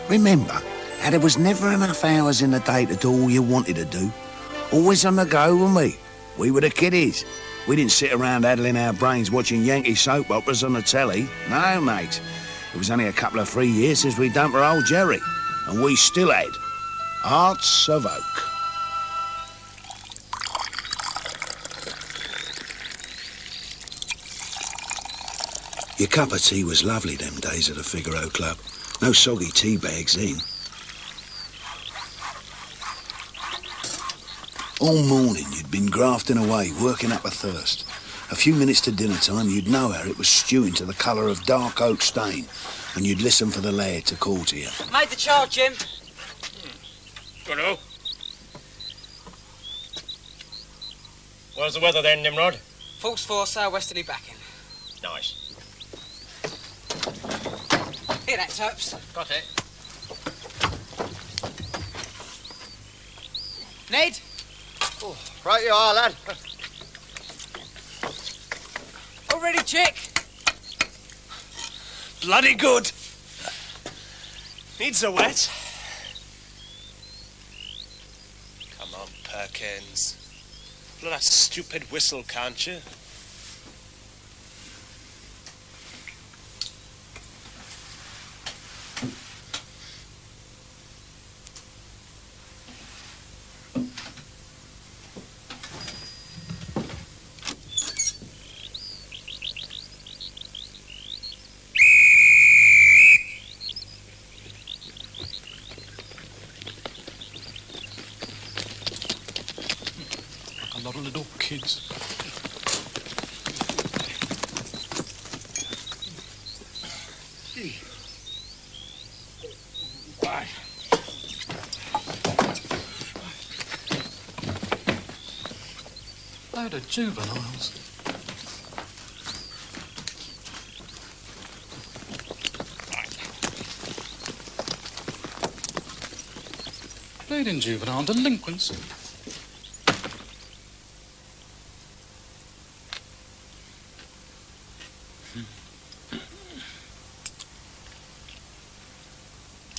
Remember how there was never enough hours in the day to do all you wanted to do. Always on the go, weren't we? We were the kiddies. We didn't sit around addling our brains watching Yankee soap operas on the telly. No, mate. It was only a couple of 3 years since we dumped our old Jerry. And we still had Hearts of Oak. Your cup of tea was lovely them days at the Figaro Club. No soggy tea bags then. All morning you'd been grafting away, working up a thirst. A few minutes to dinner time, you'd know how it was stewing to the colour of dark oak stain, and you'd listen for the lad to call to you. Made the child, Jim. Good-o. What's the weather then, Nimrod? False 4, south-westerly backing. Nice. Hear that, Topes? Got it. Ned? Oh, right you are, lad. All ready, chick? Bloody good. Needs a wet. Come on, Perkins. Blow that stupid whistle, can't you? A lot of little kids. Why? Load of juveniles. Bleeding juvenile delinquents.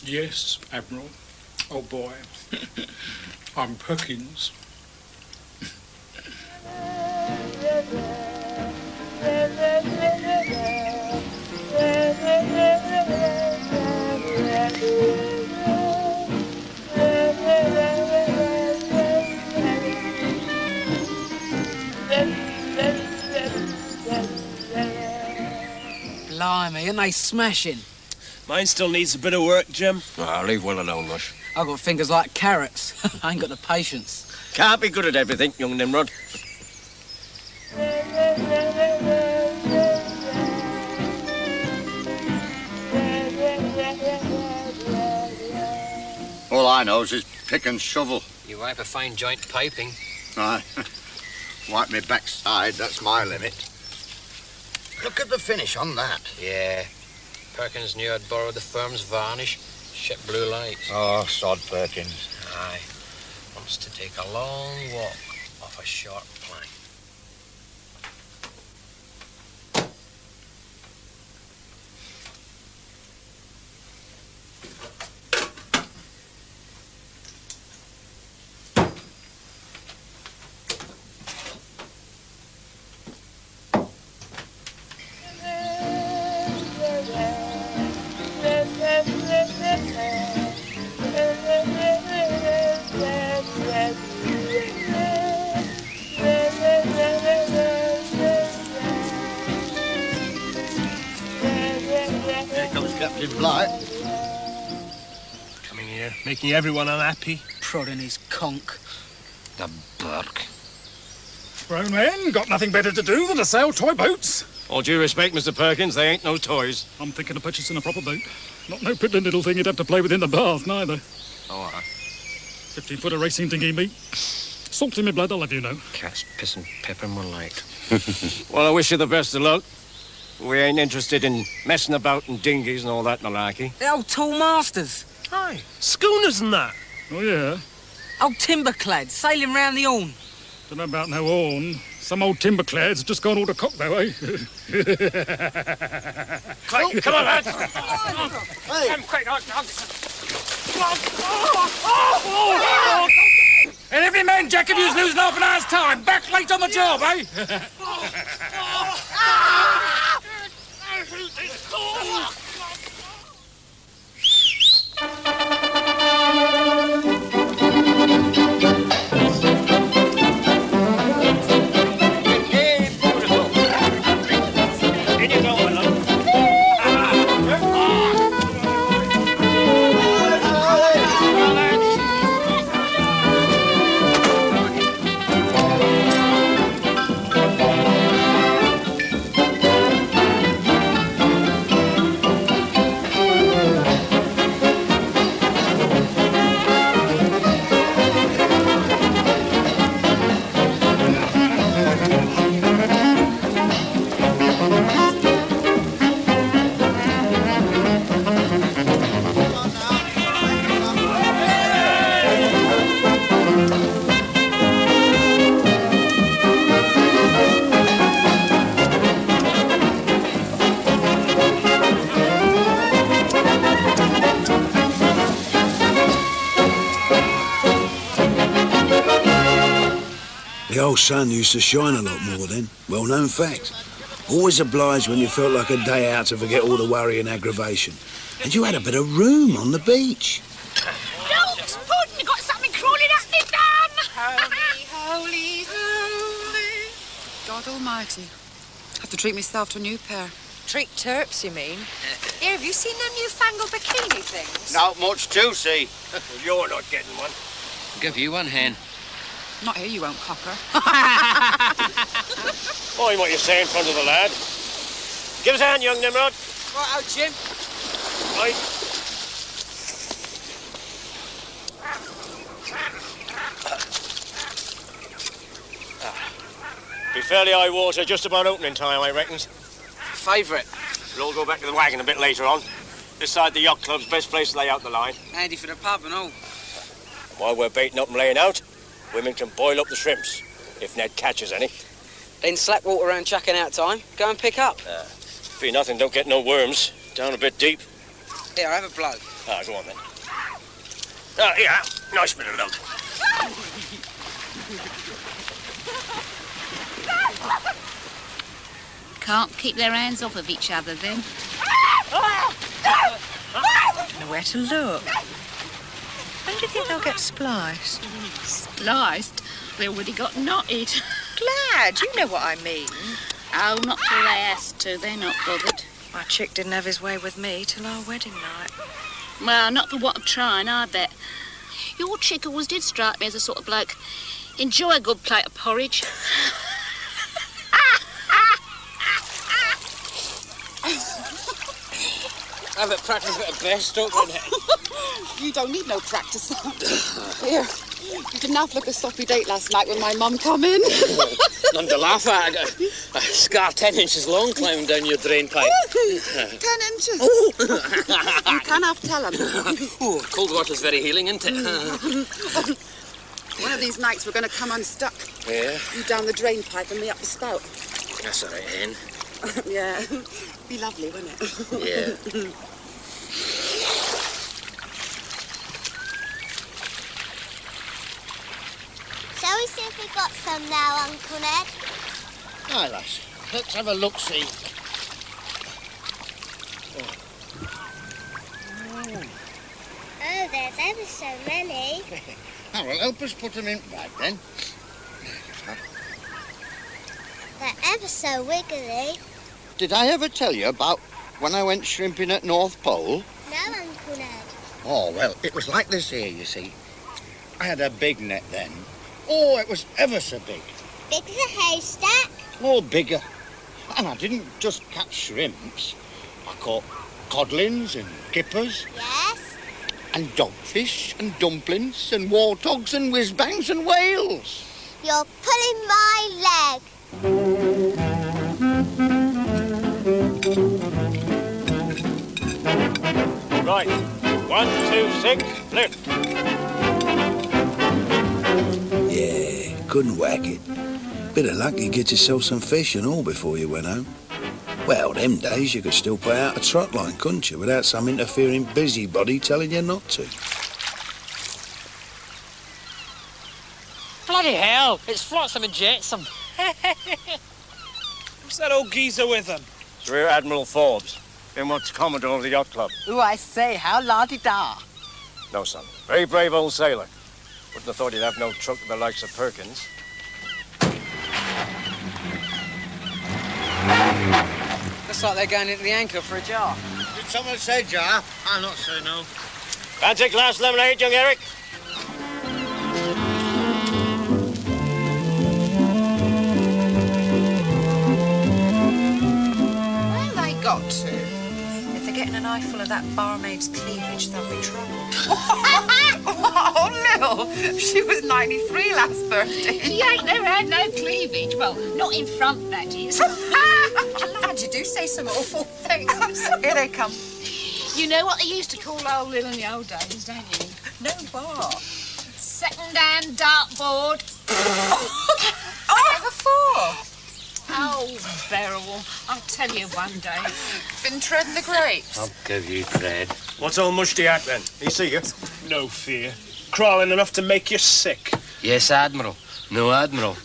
Yes, Admiral. Oh, boy. I'm Perkins. Blimey, aren't they smashing? Mine still needs a bit of work, Jim. Oh, leave well alone, Rush. I've got fingers like carrots. I ain't got the patience. Can't be good at everything, young Nimrod. All I know is pick and shovel. You wipe a fine joint piping. Aye. Wipe me backside, that's my limit. Look at the finish on that. Yeah. Perkins knew I'd borrowed the firm's varnish. Ship blue lights. Oh, sod Perkins. Aye. Wants to take a long walk off a short plank. Captain Blight. Coming here, making everyone unhappy. Prodding his conch. The Burke. Grown men got nothing better to do than to sail toy boats. All due respect, Mr. Perkins, they ain't no toys. I'm thinking of purchasing a proper boat. Not no piddling little thing you'd have to play with in the bath, neither. Oh, 15-footer racing dinghy, me. Salt in my blood, I'll have you know. Cat's piss and pepper more like. Well, I wish you the best of luck. We ain't interested in messing about in dinghies and all that malarkey. The old tall masters. Aye, schooners and that. Oh, yeah? Old timber-clad, sailing round the Horn. Don't know about no horn. Some old timber-clad's just gone all to cock, though, eh? Quick, come on, lads! Hey! Come quick, And every man, Jack, of you's losing half an hour's time. Back late on the job, eh? The old sun used to shine a lot more then. Well-known fact. Always obliged when you felt like a day out to forget all the worry and aggravation. And you had a bit of room on the beach. Milk's pudding! You got something crawling up me bum! Holy, holy. God almighty. Have to treat myself to a new pair. Treat Terps, you mean? Here, have you seen them newfangled bikini things? Not much to see. You're not getting one. I'll give you one, hen. Not here, you won't, cocker. Mind what you say in front of the lad. Give us a hand, young Nimrod. Right, oh, Jim. Right. Be fairly high water, just about opening time, I reckons. Favourite. We'll all go back to the wagon a bit later on. This side the yacht club's best place to lay out the line. Handy for the pub and all. And while we're baiting up and laying out, women can boil up the shrimps, if Ned catches any. Then slack water around chucking out time. Go and pick up. Be nothing, don't get no worms. Down a bit deep. Here, have a blow. Ah, go on then. Ah, yeah, nice bit of luck. Can't keep their hands off of each other then. Nowhere to look. When do you think they'll get spliced? Spliced? They already got knotted. Glad, you know what I mean. Oh, not till they has to. They're not bothered. My chick didn't have his way with me till our wedding night. Well, not for what I'm trying, I bet. Your chick always did strike me as a sort of bloke. Enjoy a good plate of porridge. Have a practice bit of bear stroke on it. You don't need no practice. Here, you didn't have like a soppy date last night when my mum come in. None to laugh at. I got a scar 10 inches long climbing down your drain pipe. 10 inches. You can have tell 'em. Ooh, cold water's very healing, isn't it? One of these nights we're going to come unstuck. Yeah? You down the drain pipe and me up the spout. That's all right, hen. Yeah. Be lovely, wouldn't it? Yeah. Shall we see if we got some now, Uncle Ned? Aye, lass. Let's have a look-see. Oh, there's ever so many. Now, well, help us put them in bag, then. They're ever so wiggly. Did I ever tell you about when I went shrimping at North Pole? No, Uncle Ned. Oh, well, it was like this here, you see. I had a big net then. Oh, it was ever so big. Big as a haystack. Oh, bigger. And I didn't just catch shrimps. I caught codlins and kippers. Yes. And dogfish and dumplings and warthogs and whizbangs and whales. You're pulling my leg. Right. 1, 2, 6, lift. Yeah, couldn't whack it. Bit of luck you get yourself some fish and all before you went home. Well, them days you could still put out a trot line, couldn't you, without some interfering busybody telling you not to. Bloody hell, it's Flotsam and Jetsam. Who's that old geezer with him? It's Rear Admiral Forbes. Been once Commodore of the Yacht Club. Ooh, I say, how la-di-da. No, son. Very brave old sailor. Wouldn't have thought he'd have no truck with the likes of Perkins. Looks like they're going into the anchor for a jar. Did someone say jar? I'll not say no. Fancy a glass lemonade, young Eric? Where have they got to? If they're getting an eyeful of that barmaid's cleavage, they'll be trouble. Oh, Lil, she was 93 last birthday. She ain't never had no cleavage. Well, not in front, that is. Lad, you do say some awful things. Here they come. You know what they used to call old Lil in the old days, don't you? No bar. Second-hand dartboard. Never for. Oh, Beryl, I'll tell you one day. Been treading the grapes. I'll give you tread. What's old Mushty at, then? He see you? No fear. Crawling enough to make you sick. Yes, Admiral. No, Admiral.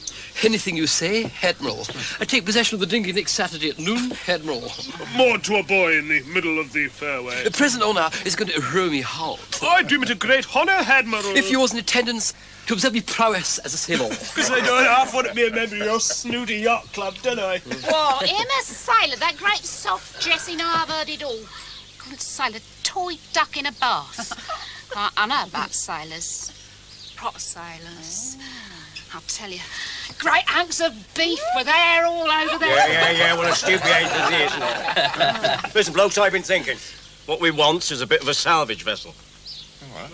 Anything you say, Admiral. I take possession of the dinghy next Saturday at noon, Admiral. Moored to a buoy in the middle of the fairway. The present owner is going to row me halt. I deem it a great honour, Admiral. If you was in attendance to observe me prowess as a sailor. Because I don't half want to be a member of your snooty yacht club, don't I? What, him a sailor, that great soft dressing I've heard it all. Couldn't sail a toy duck in a bath. I know about sailors. Proper sailors. I'll tell you, great hunks of beef with hair all over there. Yeah, what a stupid age is he, isn't it? Listen, blokes, I've been thinking. What we want is a bit of a salvage vessel. What?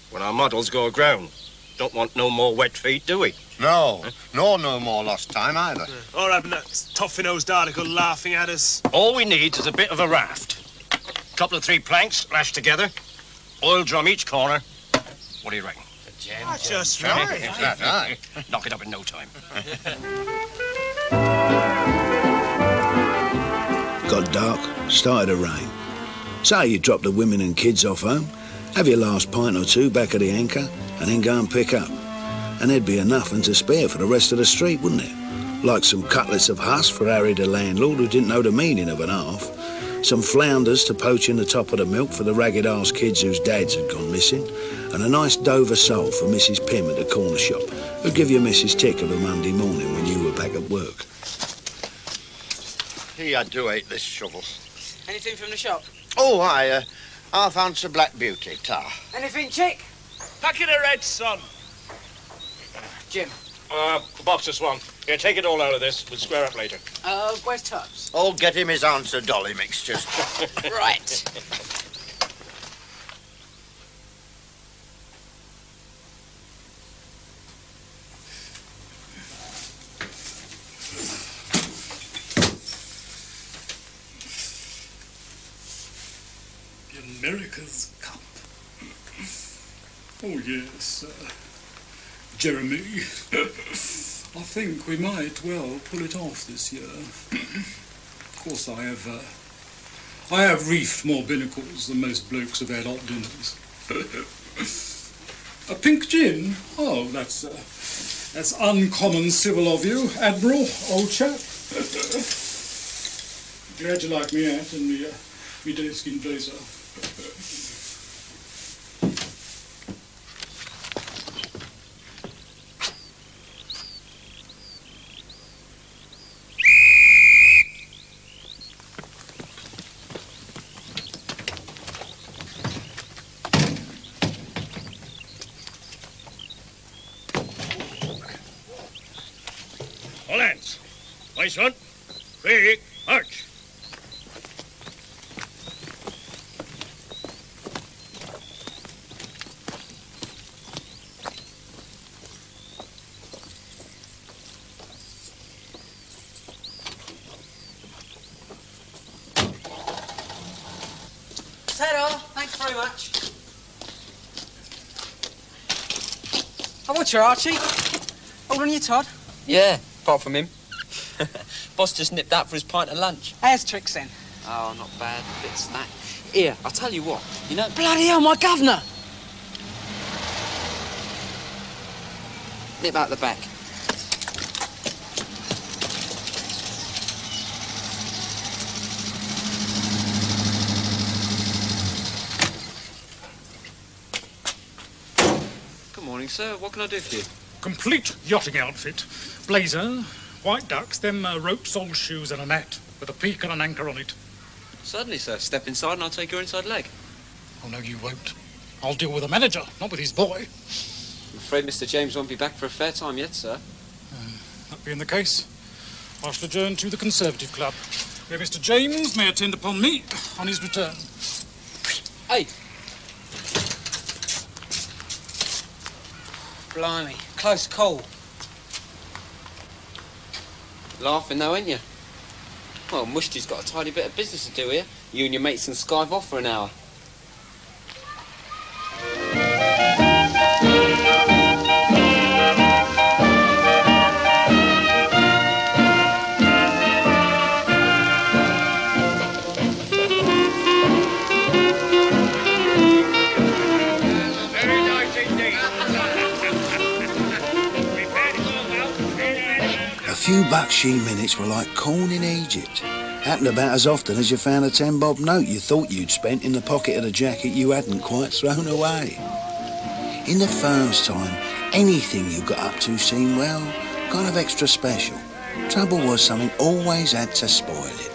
When our models go aground. Don't want no more wet feet, do we? No, nor no more lost time either. Or having that toffee-nosed article laughing at us. All we need is a bit of a raft. Couple of 3 planks lashed together. Oil drum each corner. What do you reckon? That's just right. That's right. Knock it up in no time. Got dark, started to rain. So you drop the women and kids off home, have your last pint or two back at the anchor, and then go and pick up. And there'd be enough and to spare for the rest of the street, wouldn't it? Like some cutlets of husk for Harry the landlord who didn't know the meaning of an half, some flounders to poach in the top of the milk for the ragged-ass kids whose dads had gone missing, and a nice Dover sole for Mrs. Pym at the corner shop, who'd give you Mrs. Tick of a Monday morning when you were back at work. I do hate this shovel. Anything from the shop? Oh, I found some Black Beauty, tar. Anything, chick? Packet of red, son. Jim. Box of Swan. Here, take it all out of this. We'll square up later. Where's Tubbs? Oh, get him his answer dolly mixtures. Right. America's Cup. Oh, yes, Jeremy. I think we might well pull it off this year. Of course, I have reefed more binnacles than most blokes have had hot dinners. A pink gin? Oh, that's uncommon civil of you, Admiral, old chap. Glad you like me hat and me doeskin blazer. All hands. Nice one. Quick, march. Oh, what's your Archie? Hold on you, Todd. Yeah, apart from him. Boss just nipped out for his pint of lunch. How's Tricks then? Oh, not bad. Bit snack. Here, I'll tell you what. You know... Bloody hell, my governor! Nip out the back. Good morning, sir. What can I do for you? Complete yachting outfit. Blazer, white ducks, them rope sole shoes and a net with a peak and an anchor on it. Certainly, sir. Step inside and I'll take your inside leg. Oh, no, you won't. I'll deal with the manager, not with his boy. I'm afraid Mr. James won't be back for a fair time yet, sir. That being the case, I shall adjourn to the Conservative Club, where Mr. James may attend upon me on his return. Hey! Blimey, close call. Laughing though, ain't you? Well, Mushti's got a tidy bit of business to do here. You and your mates can skive off for an hour. A few buckshee minutes were like corn in Egypt. Happened about as often as you found a 10-bob note you thought you'd spent in the pocket of the jacket you hadn't quite thrown away. In the firm's time, anything you got up to seemed, well, kind of extra special. Trouble was something always had to spoil it.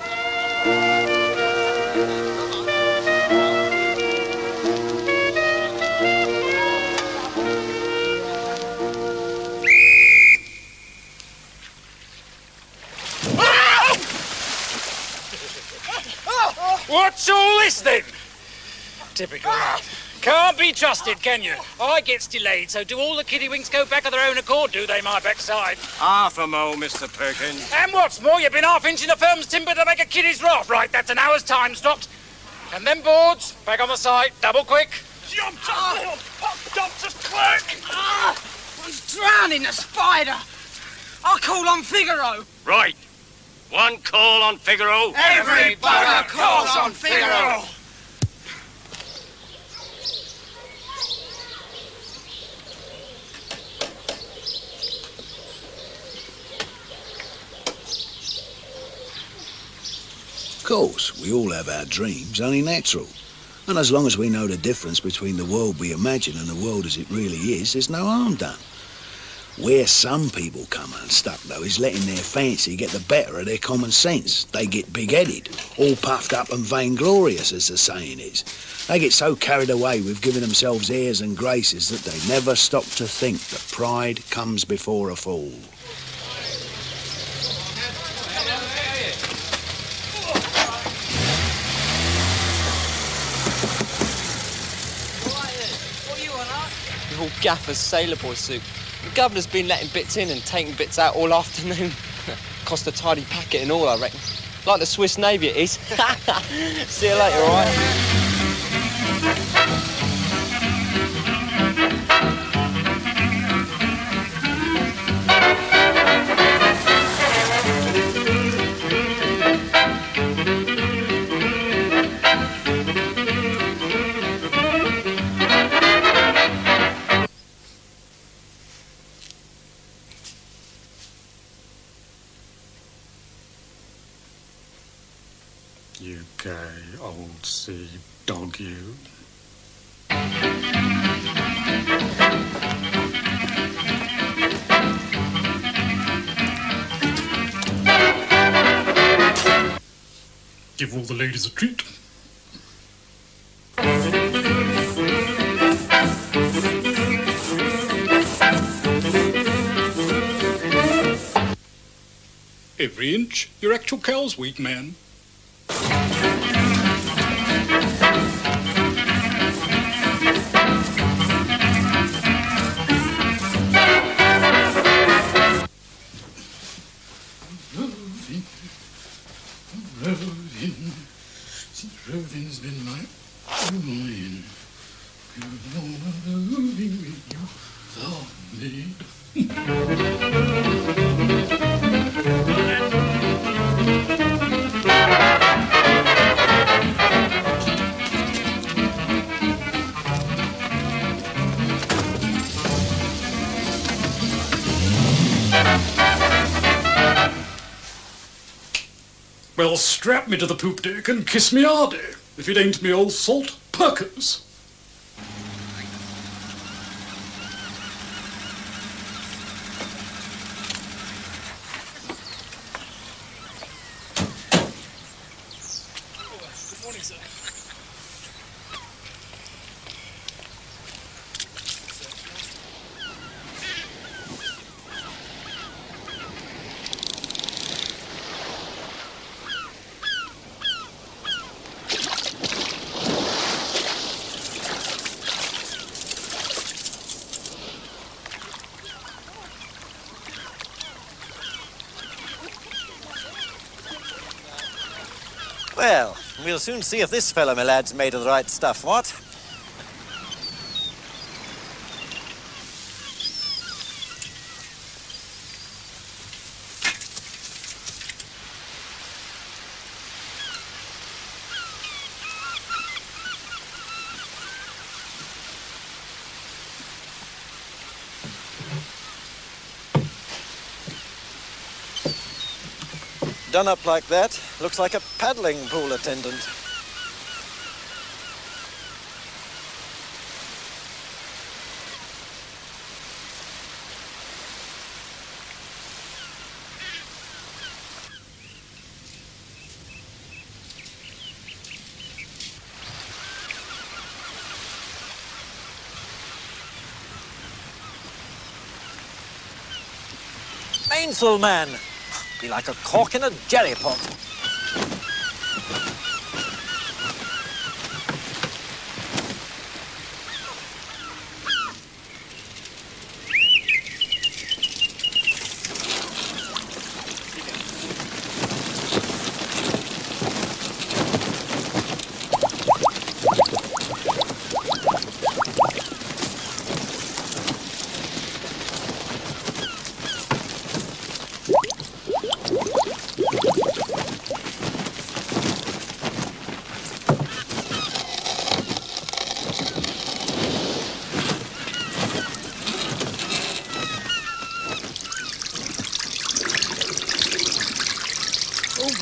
What's all this then? Typical. Can't be trusted, can you? I gets delayed, so do all the kiddywinks go back of their own accord, do they, my backside? Half a mo, Mr. Perkins. And what's more, you've been half-inching the firm's timber to make a kiddie's raft. Right, that's an hour's time stopped. And them boards, back on the site, double quick. Jump, just quick! One's drowning, a spider. I'll call on Figaro. Right. One call on Figaro. Every bugger calls on Figaro. Of course, we all have our dreams, only natural. And as long as we know the difference between the world we imagine and the world as it really is, there's no harm done. Where some people come unstuck, though, is letting their fancy get the better of their common sense. They get big-headed, all puffed up and vainglorious, as the saying is. They get so carried away with giving themselves airs and graces that they never stop to think that pride comes before a fall. The whole gaffer's sailor boy suit. The governor's been letting bits in and taking bits out all afternoon. Cost a tidy packet and all, I reckon. Like the Swiss Navy it is. See you later, all right? You gay old sea dog, you. Give all the ladies a treat. Every inch, your actual cow's weak, man. Roving's been my ruin. Roving with you for me. indeed. Well, strap me to the poop deck and kiss me hardy, if it ain't me old salt Perkins. Good morning, sir. Well, we'll soon see if this fellow, my lad's made of the right stuff, what? Done up like that, looks like a paddling pool attendant. Mainsail man! Be like a cork in a jerry pot.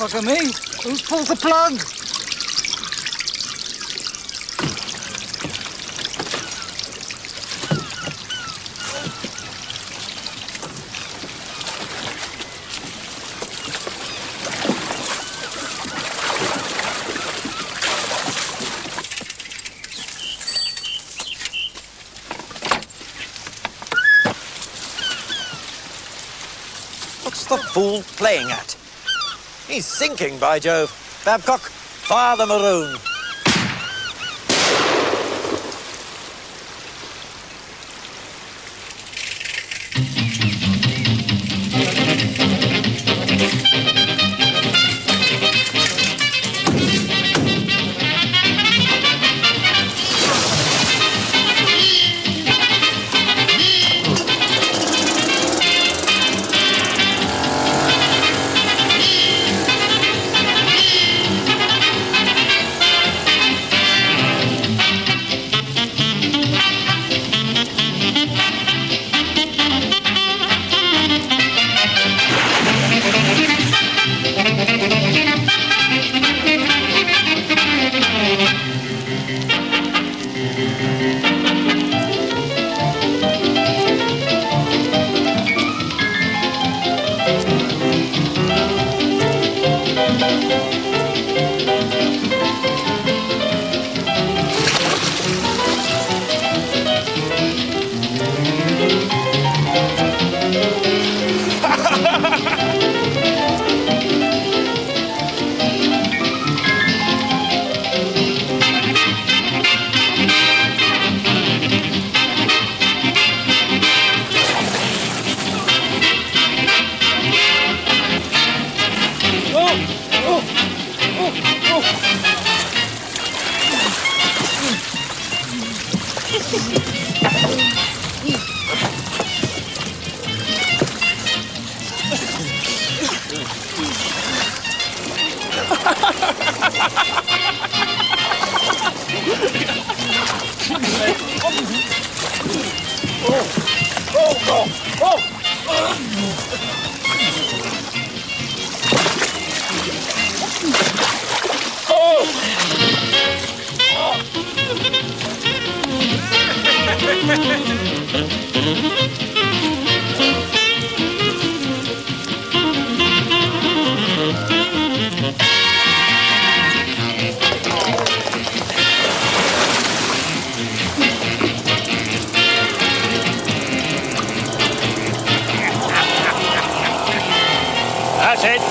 Bugger me! Who's pulled the plug? What's the fool playing at? He's sinking, by Jove. Babcock, fire the maroon. That's it.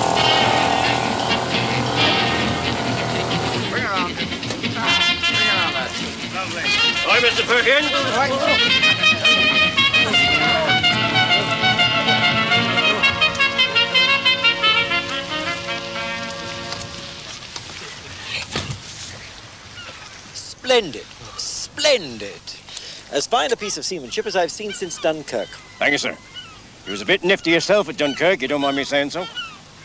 Bring her on. Bring her on, lads. Lovely. Hi, Mr. Perkins. Splendid. Splendid. As fine a piece of seamanship as I've seen since Dunkirk. Thank you, sir. You was a bit nifty yourself at Dunkirk, you don't mind me saying so?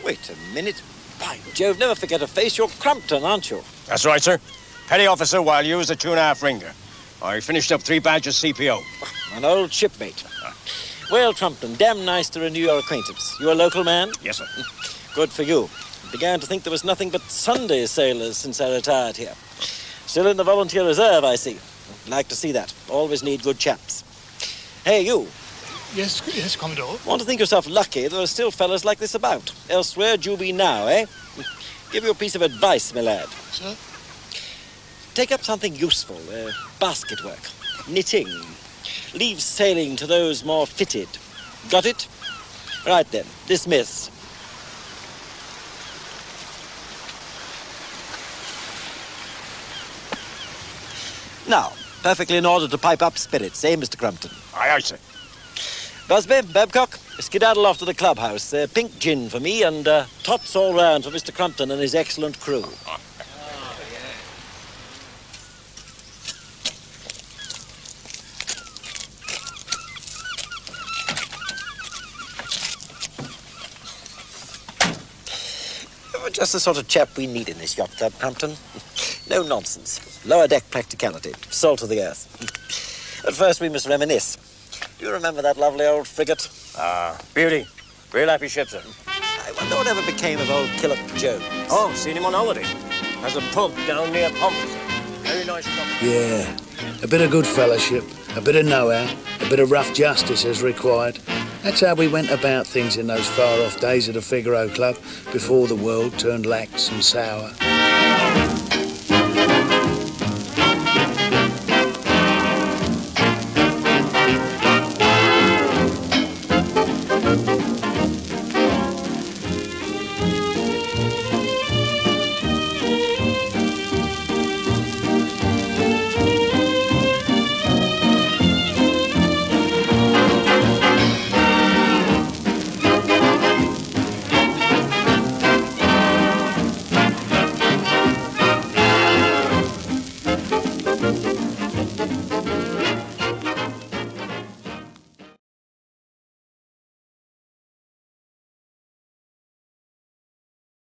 Wait a minute. By Jove, never forget a face. You're Crumpton, aren't you? That's right, sir. Petty officer while you was a 2.5 ringer. I finished up 3 badges CPO. An old shipmate. Well, Crumpton, damn nice to renew your acquaintance. You a local man? Yes, sir. Good for you. Began to think there was nothing but Sunday sailors since I retired here. Still in the volunteer reserve, I see. Like to see that. Always need good chaps. Hey, you. Yes, Commodore. Want to think yourself lucky there are still fellas like this about. Else where'd you be now, eh? Give you a piece of advice, my lad. Sir? Take up something useful. Basket work. Knitting. Leave sailing to those more fitted. Got it? Right then. Dismiss. Now, perfectly in order to pipe up spirits, eh, Mr. Crumpton? Aye, aye, sir. Busby, Babcock, skedaddle off to the clubhouse. Pink gin for me and tots all round for Mr. Crumpton and his excellent crew. You're just the sort of chap we need in this yacht club, Crumpton. No nonsense. Lower deck practicality. Salt of the earth. But first we must reminisce. Do you remember that lovely old frigate? Ah, beauty. Real happy ship, sir. I wonder whatever became of old Killip Jones. Oh, seen him on holiday. Has a pub down near Pompey. Very nice stuff. Yeah, a bit of good fellowship, a bit of know-how, a bit of rough justice as required. That's how we went about things in those far-off days of the Figaro Club before the world turned lax and sour.